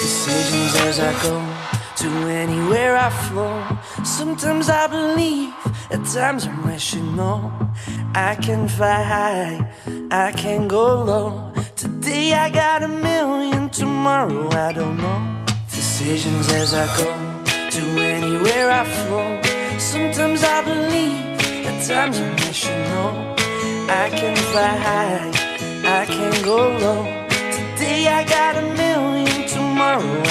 Decisions as I go, to anywhere I flow. Sometimes I believe, at times I'm rational. I can fly high, I can go low. Today I got a million, tomorrow I don't know. Decisions as I go, to anywhere I flow. Sometimes I believe, at times I'm rational. I can fly high, I can go low. Today I got a million, tomorrow